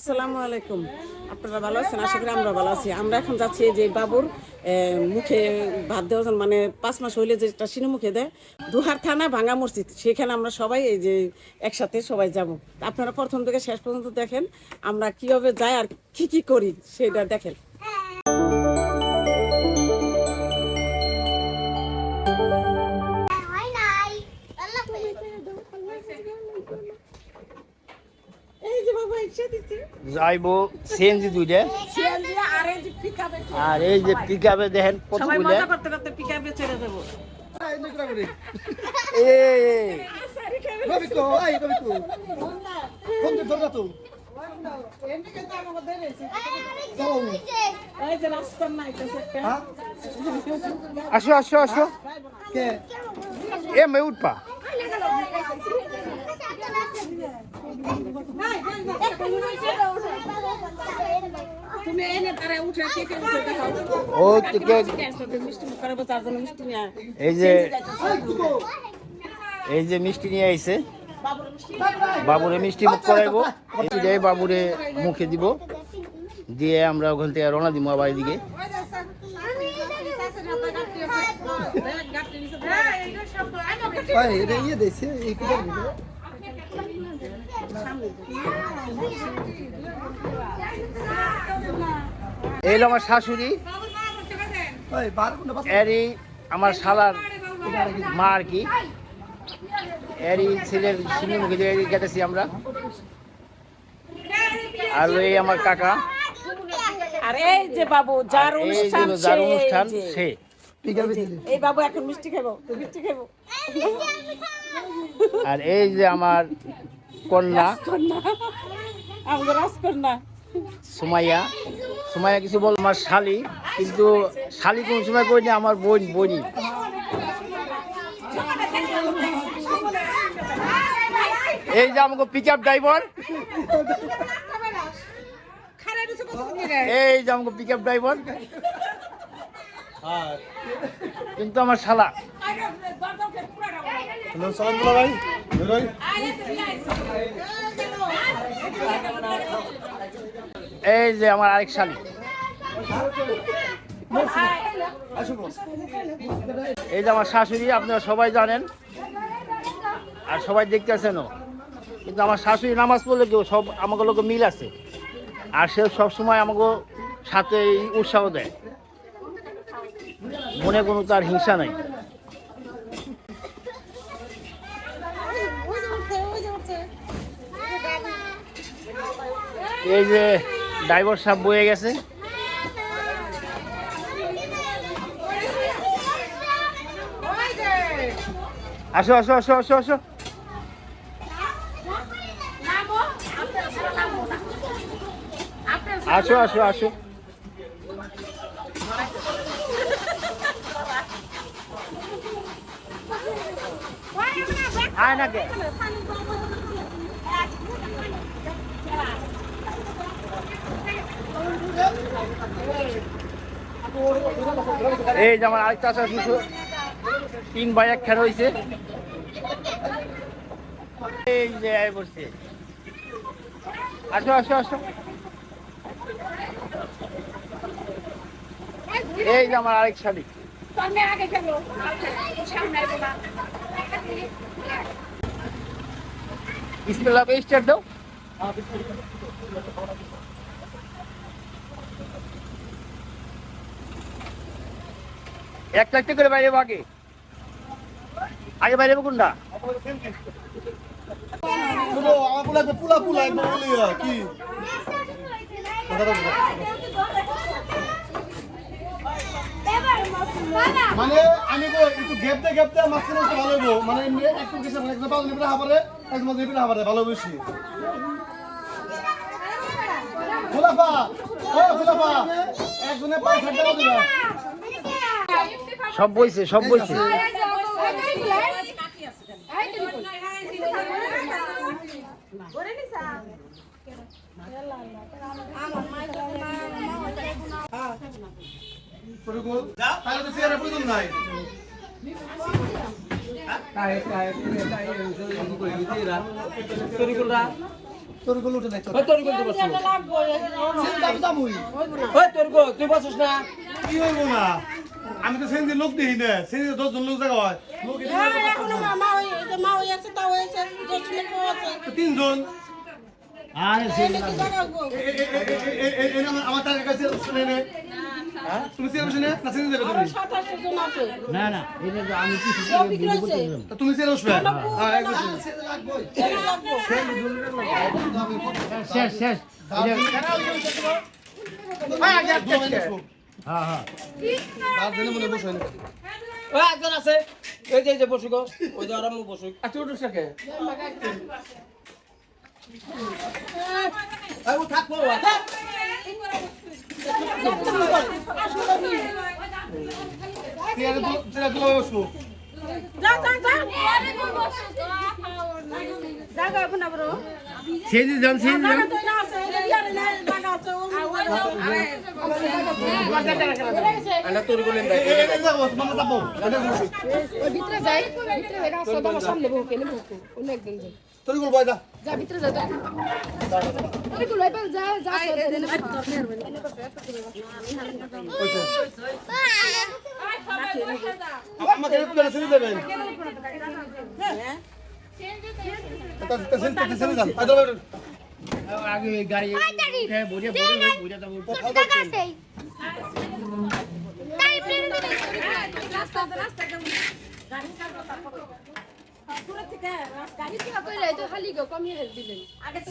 আসসালামু আলাইকুম। আপনারা ভালো আছেন? আশা করি আমরা ভালো আছি। আমরা এখন যাচ্ছি যে বাবুর মুখে ভাত দেওয়ার জন্য, মানে 5 মাস হইলে যেটা সিনে মুখে দেয়, দুহার থানা ভাঙ্গা মসজিদ, সেখানে আমরা সবাই এই যে একসাথে সবাই যাব। আপনারা প্রথম থেকে শেষ পর্যন্ত দেখেন আমরা কিভাবে যাই আর কি কি করি সেটা দেখেন। যাইবো সিএনজি দুইটা, আর এই যে পিকআপে দেখেন কতগুলো মজা করতে করতে পিকআপে ছেড়ে দেব। আসো আসো আসো, এ মে উঠপা এই যে মিষ্টি নিয়ে আইছে, বাবুরে মিষ্টি মুখ করাইবো, বাবুরে মুখে দিব, দিয়ে আমরা ওখান থেকে রওনা দিব আবার এদিকে। এই হলো আমার শাশুড়ি, এরই আমার শালার মা আর কি, এরই ছেলের সিনে মুখে দিয়ে গেতেছি আমরা। আর এই আমার কাকা, আর এই যে বাবু যার অনুষ্ঠান সে, এই বাবু এখন মিষ্টি খাবো, মিষ্টি খাবো। আর এই যে আমার কন্যা, আমাদের রাজকন্যা সুমাইয়া। সুমাইয়া কিছু বল, আমার শালি, কিন্তু শালি কোন সময় করিনি, আমার বোনই। এই যে আমাকে পিকআপ ড্রাইভার, এই যে আমাকে পিকআপ ড্রাইভার, কিন্তু আমার শালা। এই যে আমার আরেক শালি, এই যে আমার শাশুড়ি, আপনারা সবাই জানেন আর সবাই দেখতেছেনও, কিন্তু আমার শাশুড়ি নামাজ পড়লে কেউ সব আমাকে লোক মিল আছে, আর সে সবসময় আমাকে সাথে উৎসাহ দেয়, মনে কোনো তার হিংসা নাই। এই যে ড্রাইভার সাহেব বয়ে গেছে, আসো আসো আসো আসো আসো, আসো আসো আসো। আয় না কে, এই যে আমার আরেকটা আছে, 3 ভাই এক খেলা হয়েছে, এই যে বসছে। আসো আসো আসো, এই যে আমার আরেক শালি। বিসমিল্লাহ করে স্টার্ট দাও। একটা একটা করে বাইরে আগে আগে বাইরে কোনটা? মানে আমি একটু গেপতে গেপতে মাঝখানে ভালো হইব, মানে একটু কিছু একজন পাউনি পিঠা হাবারে একজন পিঠা হাবারে ভালো বেশি। খোলাপা ও খোলাপা একজনে পাই থাকতে দিবা, সব বইছে সব বইছে। তাহলে তো চেয়ারে প্রয়োজন নাই। তোর গুলো উঠে নাই ওই তোর গল্প বসো যাবই ওই তোর গো তুই বসছ না কি হইব না আমি তো সেদিন লোক দেখি না সেদিন 10 জন লোক জায়গা হয় লোক তিনজন আরে আমার টাকা কাছে শুনে নে তুমি চেয়ার বসে না সেদিন যাবে তুমি না না এটা তো আমি কিছু তুমি চেয়ার বসবে হ্যাঁ শেষ শেষ হ্যাঁ হ্যাঁ ওই একজন আছে এই যে বসু গো ওই যে আরাম বসু আচ্ছা উঠছ কে আই ও থাকবো থাক চেয়ার তুলে বসবো সেদি জন সেদি জন আনা তোর বলেন ভাই ভিতরে যাই ভিতরে রাস্তা আমার সামনে বউকে নেবো অন্য একজন যাই তোর গুলো বয় দা যা ভিতরে যা তোর গুলো এবার যা যা আমাকে একটু ছেড়ে দেবেন আগে গাড়ি বুঝে বুঝে যাবো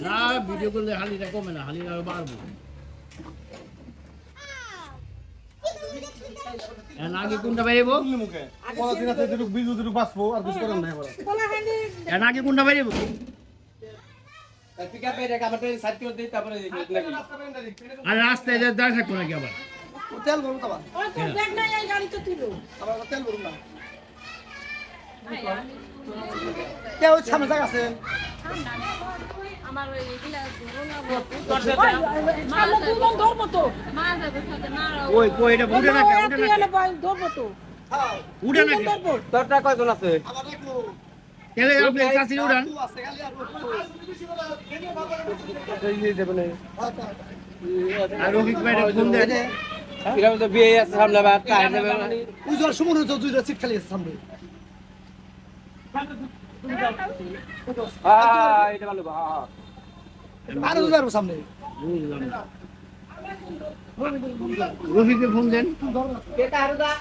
না ভিডিও করলে হালিটা কমে না হালিটা বাড়বো আগে কোনটা বাইরেবো মুখে পড়াশোনা থেকে দুটো বিজু দুটো বাঁচবো আর কিছু করেন না এবার আগে কোনটা বাইরেবো পিকআপ এর আমার ট্রেন সাইড করে দিই তারপরে আর রাস্তায় দাঁড় থাকবো নাকি আবার তেল গরম খাবার ওই তো ব্যাগ নাই এই গাড়িতে তুলো আবার তেল গরম না কেউ সামনে জায়গা আছে ধরবো তো ওই কই এটা উঠে না উঠে না ধরবো তো উঠে না তোরটা কয়জন আছে আবার দেখো তেলে আপনি কাছে উড়ান আছে খালি আর আর রফিক ভাই ফোন দেন এরা তো বিয়ে আছে সামনে বা কাহিনী দেবে উজর সমুদ্র তো দুইটা সিট খালি আছে সামনে এটা ভালো হ্যাঁ আর দুইটার সামনে রফিককে ফোন দেন কেটা হারুদা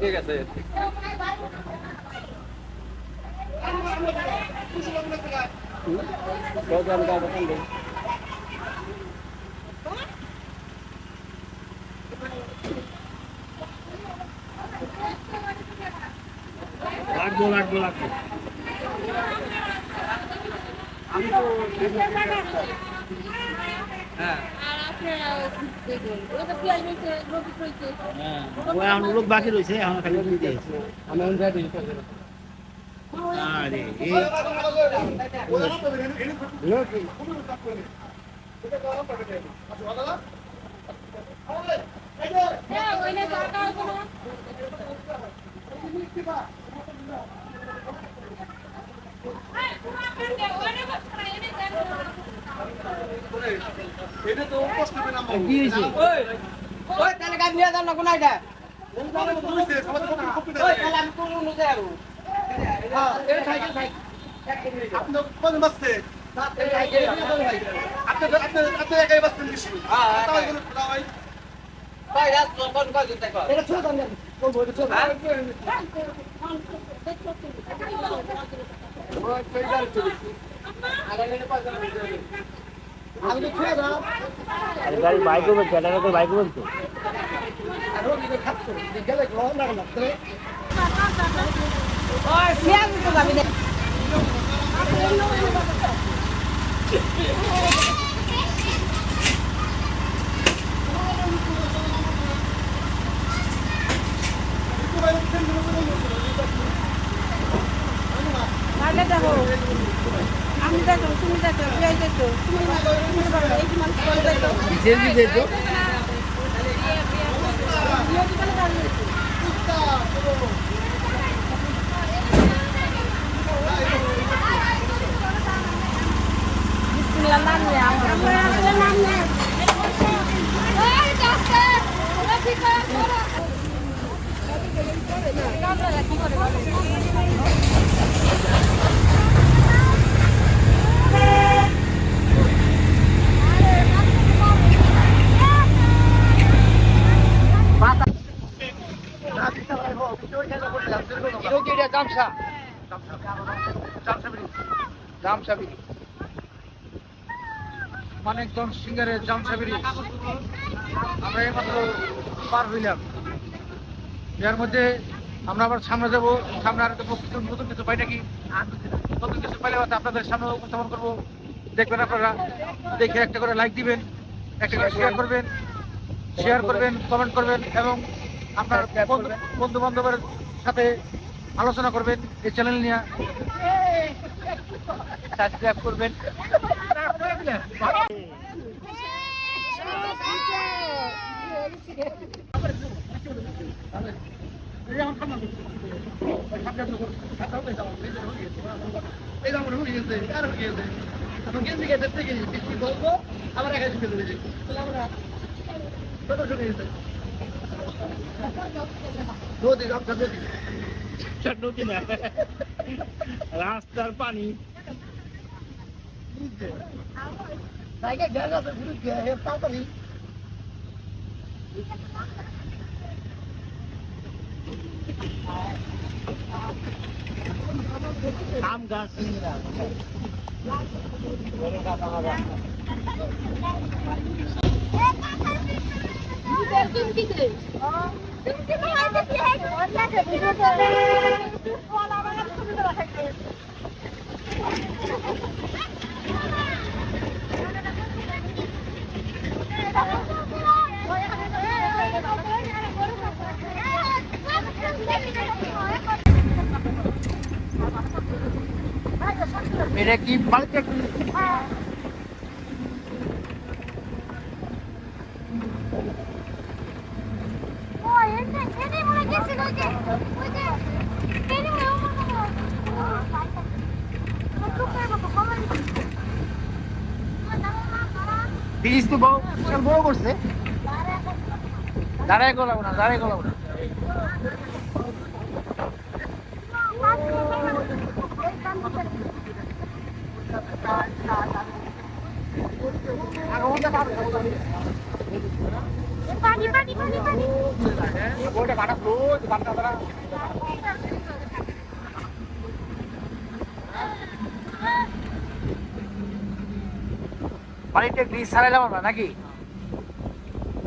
ঠিক আছে লাগবো লাগবো লাগবো হ্যাঁ ওই এখন লোক বাকি রয়েছে এখন খালি দিতে আমি যাই আরে এই এটা তো কষ্ট করে নাম কি হয়েছে ওই ওই তাহলে গাড়ি নিয়ে যান না কোন আইডা ওই তাহলে আমি কোন অনু যাই আরো এই সাইকেল ভাই আপনি কোন বাসতে আপনি একাই বাসতেন বেশি ভাই ভাই রাত কোন কোন দিতে কর এটা ছোট দাম কোন বই ছোট আমি তো ছোট দাম আরে গাড়ি বাইক হবে ক্যাটারা করে বাইক বলতো আর ওই যে খাচ্ছো গেলে গ্রহণ না না ওই সিয়াম তো যাবি না আগে দেখো আমি দেখো তুমি দেখো এই দেখো তুমি এই কি মানুষ করে দেখো বিশেষ দিতে তো মানিকগঞ্জ সিঙ্গারের জামসাবিরি আমরা এইমাত্র পার হইলাম। এর মধ্যে আমরা আবার সামনে যাবো, সামনে আর নতুন কিছু পাই নাকি, নতুন কিছু পাইলে আপনাদের সামনে উপস্থাপন করবো। দেখবেন আপনারা, দেখে একটা করে লাইক দিবেন, একটা করে শেয়ার করবেন, কমেন্ট করবেন এবং আপনার বন্ধু বান্ধবের সাথে আলোচনা করবেন এই চ্যানেল নিয়ে, সাবস্ক্রাইব করবেন। রাস্তার পানি আম গাছ এটা কি বাড়িতে ব্রিজ তো বিশাল বড় করছে, দাঁড়ায় গলাবো না। বাড়িতে ব্রিজ ছাড়াইলাম আমরা নাকি,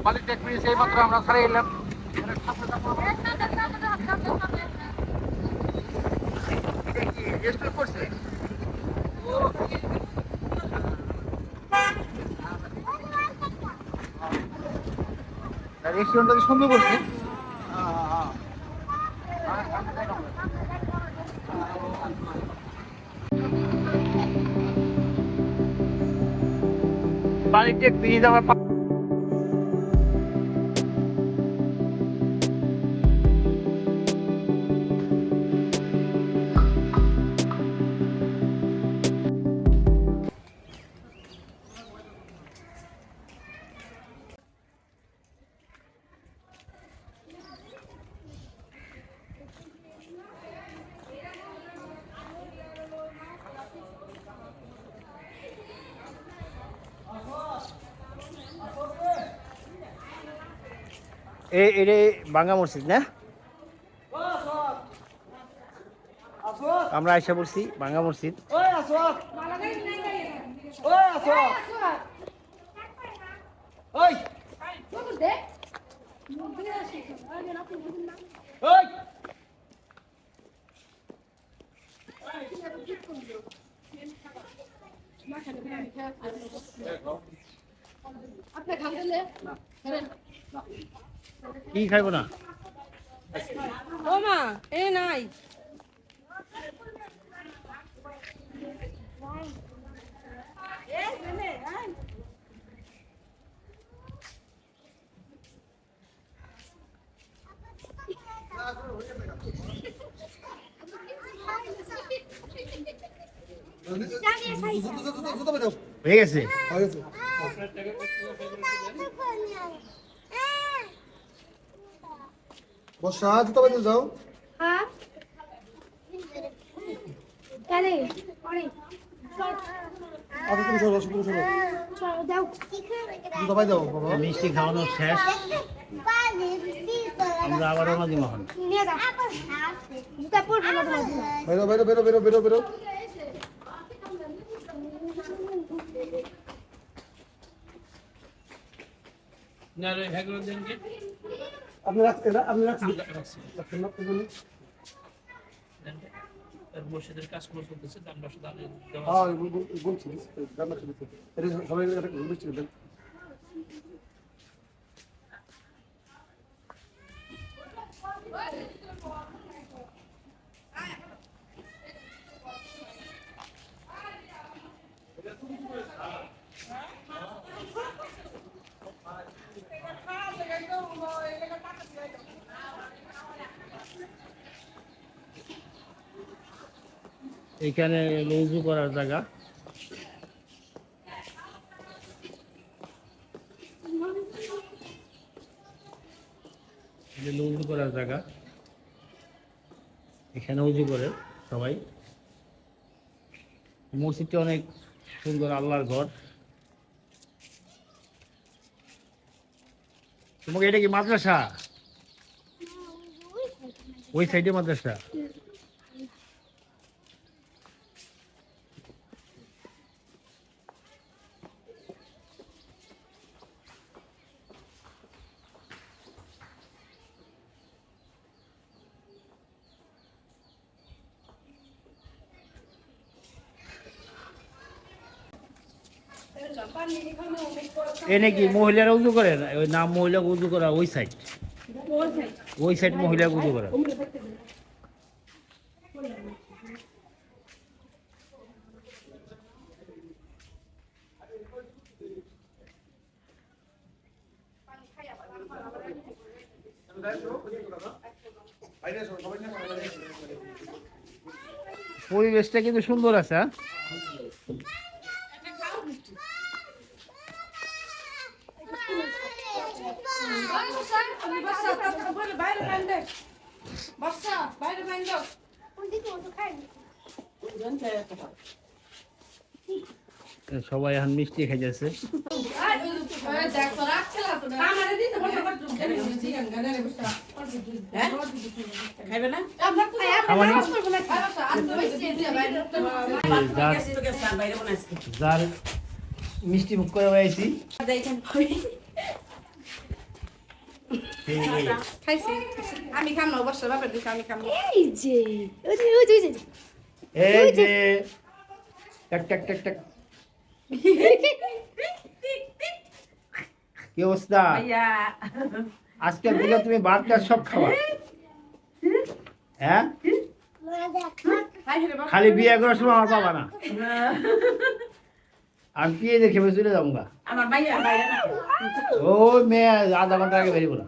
বাড়িতে ব্রিজ এই মাত্র আমরা ছাড়াই এলাম। করছে রেস্টুরেন্টটা সুন্দর করছে। বাড়িতে ব্রিজ আমার এটা ভাঙ্গা মসজিদ না, আমরা আইসা পড়ছি ভাঙ্গা মসজিদ। কি খাইবো না ও মা এ নাই জুতা বাই দাও হয়ে গেছে হয়ে গেছে বর্ষা জুতা বাই যাও হ্যাঁ চলে অনেক আচ্ছা তুমি সরো চলো দাও জুতা বাই দাও বাবা মিষ্টি খাওয়ানো শেষ আমরা আবার রওনা দিব এখন নিয়ে যাও জুতা পরবো না তোমার জন্য। বেরো না রে হ্যাগুলো দেন কি আপনি রাখছেন রাখছেন না আপনি মসজিদের কাজ করতেছে আমরা শুধু হ্যাঁ বলছি গান রাখছি এটা সবাই একটা বলছি দেন এখানে উজু করার জায়গা উজু করার জায়গা এখানে উজু করে সবাই মসজিদটা অনেক সুন্দর আল্লাহর ঘর তোমাকে এটা কি মাদ্রাসা ওই সাইডে মাদ্রাসা এনে কি মহিলারা উজু করে না ওই নাম মহিলা উজু করা ওই সাইড মহিলা উজু করা পরিবেশটা কিন্তু সুন্দর আছে হ্যাঁ সবাই এখন মিষ্টি খাইতেছে খাইবে না যার মিষ্টি মুখ করে বেড়াইছি খাইছি আমি খাম না অবশ্য বাপের দিকে আমি খাম এই যে ওই যে এই যে টাক টাক টাক টাক কি অবস্থা আজকের দিনে তুমি ভাতটা সব খাওয়া হ্যাঁ খালি বিয়ে করার সময় আমার পাবা না আমি বিয়ে দেখে চলে যাবো গা আমার মাইয়া বাইরে না ও মেয়ে আধা ঘন্টা আগে বেরিব না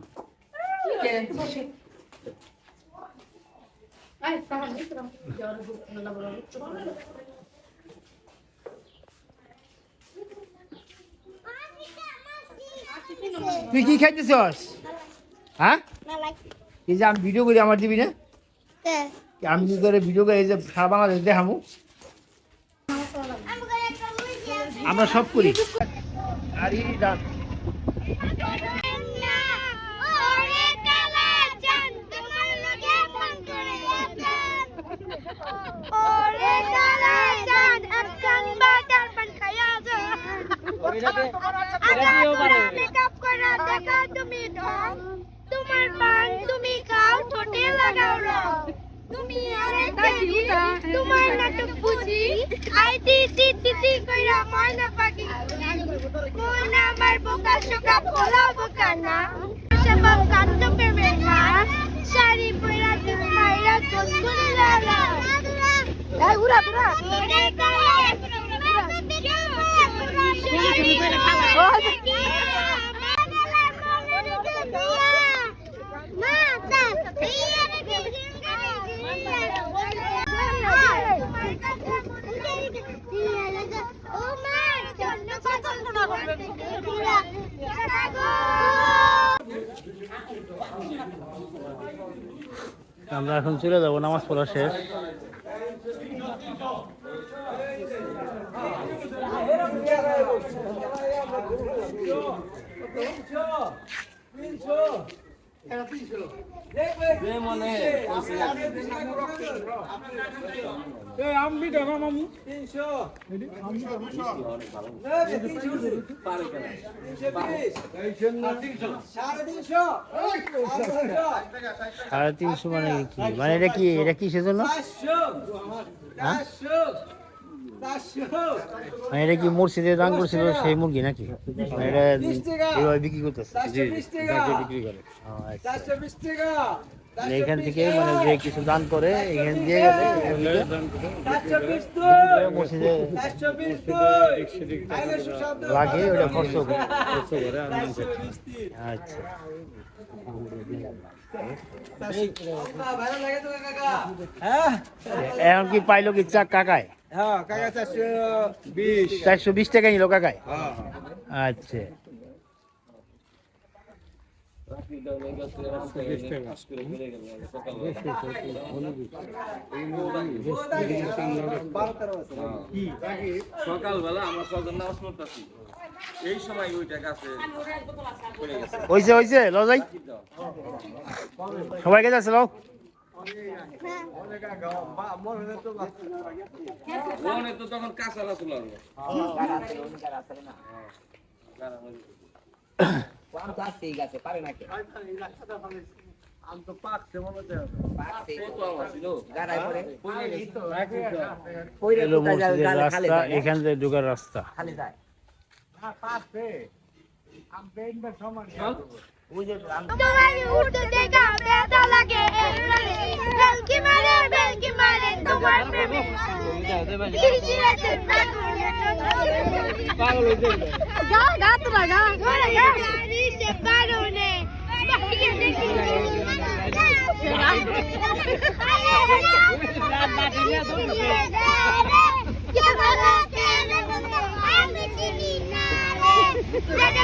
তুই কি খাইতেছস হ্যাঁ এই যে আমি ভিডিও করি আমার দিবি না আমি কি করে ভিডিও করে এই যে সারা বাংলাদেশ দেখামু আমরা সব করি আর এই ডাক তোমার পান তুমি খাও ঠোঁটে লাগাও রং তুমি অনেক তোমার নাটক বুঝি আই দি কইরা ময়না পাখি কোন আমার বোকা শোকা পোলা বোকা না সবাব কান্ত প্রেমে না শাড়ি পরা তুমি মাইরা চোখ করে লাগা এই উড়া উড়া মা আমরা এখন চলে যাব, নামাজ পড়া শেষ। সাড়ে 300 মানে কি, মানে এটা কি সেজন্য? হ্যাঁ? মানে এটা কি মসজিদে দান করছিল সেই মুরগি নাকি? মানে এটা এইভাবে বিক্রি করতেছে? বিক্রি করে। মানে এখান থেকে মানে যে কিছু দান করে এখান দিয়ে গেলে মসজিদে লাগে, ওটা খরচ করে। আচ্ছা, এখন কি পাইলো কি চাক কাকায়? 420 টাকা নিল কাকায়। আচ্ছা, সকালবেলা আমরা ছজন নামাজ পড়তেছি, এই সময় ওইটা গাছে পড়ে গেছে। হইছে লও যাই, সবাই গেছে আছে লও। ওখানে তো তখন কাঁচা ছিল। এলো মসজিদের রাস্তা, এখান থেকে ঢোকার রাস্তা। তোমাকে উঠতে দেখা ব্যথা লাগে, বেলকি মারে তোমার প্রেমে গা তোরা গা কারণে আমি চিনি না রে